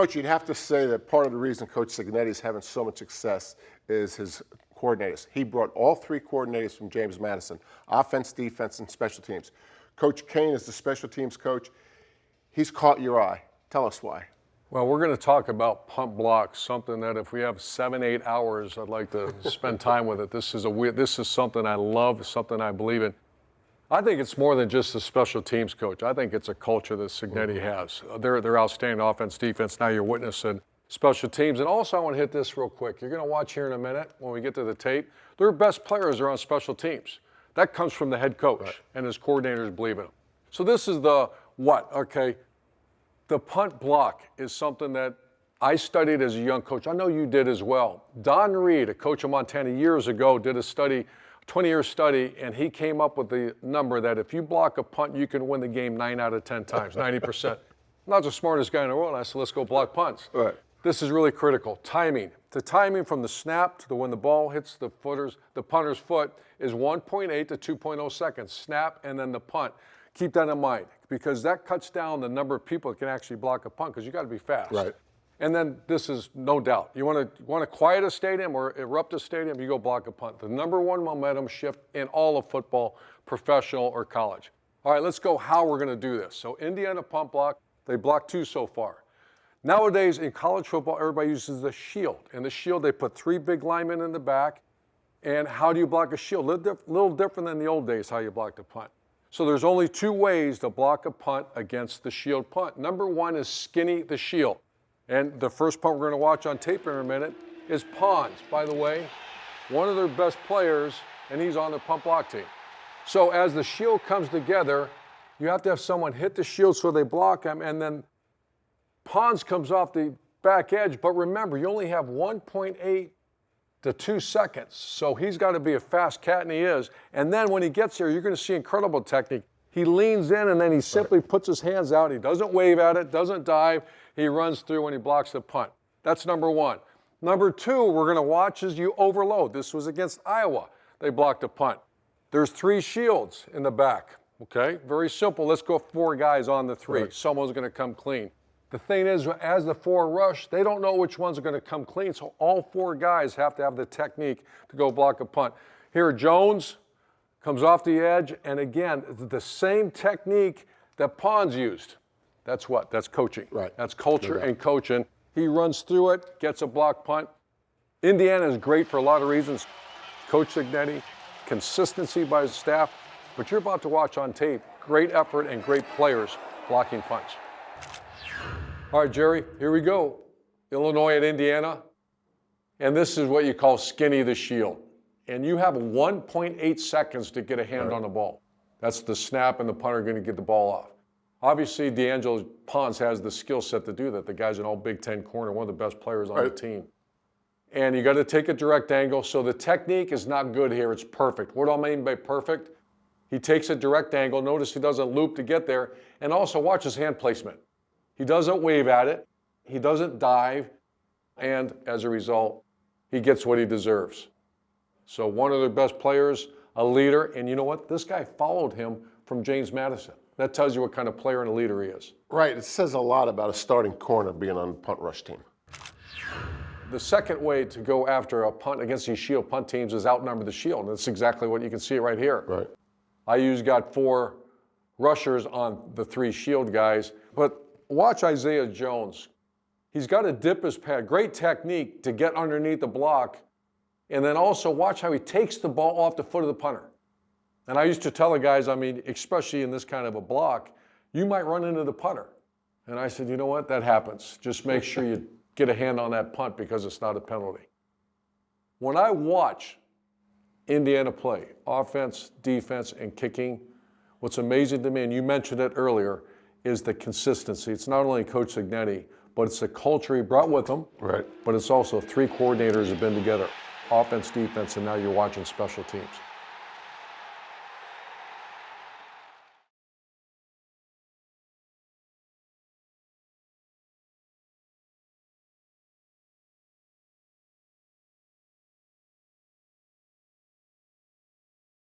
Coach, you'd have to say that part of the reason Coach Signetti is having so much success is his coordinators. He brought all 3 coordinators from James Madison, offense, defense, and special teams. Coach Kane is the special teams coach. He's caught your eye. Tell us why. Well, we're going to talk about punt blocks, something that if we have 7-8 hours, I'd like to spend time with it. This is something I love, something I believe in. I think it's more than just a special teams coach. I think it's a culture that Signetti has. They're outstanding offense, defense. Now you're witnessing special teams. And also I want to hit this real quick. You're going to watch here in a minute when we get to the tape. Their best players are on special teams. That comes from the head coach, and his coordinators believe in him. So this is the what, okay? The punt block is something that I studied as a young coach. I know you did as well. Don Reed, a coach of Montana years ago, did a study, 20-year study, and he came up with the number that if you block a punt, you can win the game 9 out of 10 times, 90%. I'm not the smartest guy in the world. I said, let's go block punts. Right. This is really critical. Timing. The timing from the snap to when the ball hits the punter's foot is 1.8 to 2.0 seconds. Snap and then the punt. Keep that in mind because that cuts down the number of people that can actually block a punt because you got to be fast. Right. And then this is no doubt. You want to quiet a stadium or erupt a stadium, you go block a punt. The number one momentum shift in all of football, professional or college. All right, let's go how we're going to do this. So Indiana punt block, they blocked 2 so far. Nowadays in college football, everybody uses the shield. In the shield, they put 3 big linemen in the back. And how do you block a shield? A little different than the old days, how you blocked a punt. So there's only 2 ways to block a punt against the shield punt. Number 1 is skinny the shield. And the first punt we're going to watch on tape in a minute is Pons, by the way, one of their best players, and he's on the punt block team. So as the shield comes together, you have to have someone hit the shield so they block him, and then Pons comes off the back edge. But remember, you only have 1.8 to 2 seconds. So he's got to be a fast cat, and he is. And then when he gets here, you're going to see incredible technique. He leans in, and then he simply puts his hands out. He doesn't wave at it, doesn't dive. He runs through when he blocks the punt. That's number 1. Number 2, we're going to watch as you overload. This was against Iowa. They blocked a punt. There's 3 shields in the back, okay? Very simple. Let's go 4 guys on the 3. Right. Someone's going to come clean. The thing is, as the 4 rush, they don't know which ones are going to come clean, so all 4 guys have to have the technique to go block a punt. Here, Jones comes off the edge, and again, the same technique that Pons used. That's what? That's coaching. Right. That's culture and coaching. He runs through it, gets a block punt. Indiana is great for a lot of reasons. Coach Signetti, consistency by his staff, but you're about to watch on tape great effort and great players blocking punts. All right, Gerry, here we go. Illinois at Indiana. And this is what you call skinny the shield. And you have 1.8 seconds to get a hand on the ball. That's the snap and the punter are going to get the ball off. Obviously, D'Angelo Pons has the skill set to do that. The guy's an all Big Ten corner, one of the best players on the team. And you got to take a direct angle. So the technique is not good here. It's perfect. What do I mean by perfect? He takes a direct angle. Notice he doesn't loop to get there. And also watch his hand placement. He doesn't wave at it. He doesn't dive. And as a result, he gets what he deserves. So one of their best players, a leader. And you know what? This guy followed him from James Madison. That tells you what kind of player and a leader he is. Right. It says a lot about a starting corner being on the punt rush team. The second way to go after a punt against these shield punt teams is outnumber the shield. And that's exactly what you can see right here. Right. Got 4 rushers on the 3 shield guys. But watch Isaiah Jones. He's got to dip his pad. Great technique to get underneath the block. And then also watch how he takes the ball off the foot of the punter. And I used to tell the guys, I mean, especially in this kind of a block, you might run into the punter. And I said, you know what? That happens. Just make sure you get a hand on that punt because it's not a penalty. When I watch Indiana play, offense, defense, and kicking, what's amazing to me, and you mentioned it earlier, is the consistency. It's not only Coach Signetti, but it's the culture he brought with him. Right. But it's also 3 coordinators have been together, offense, defense, and now you're watching special teams.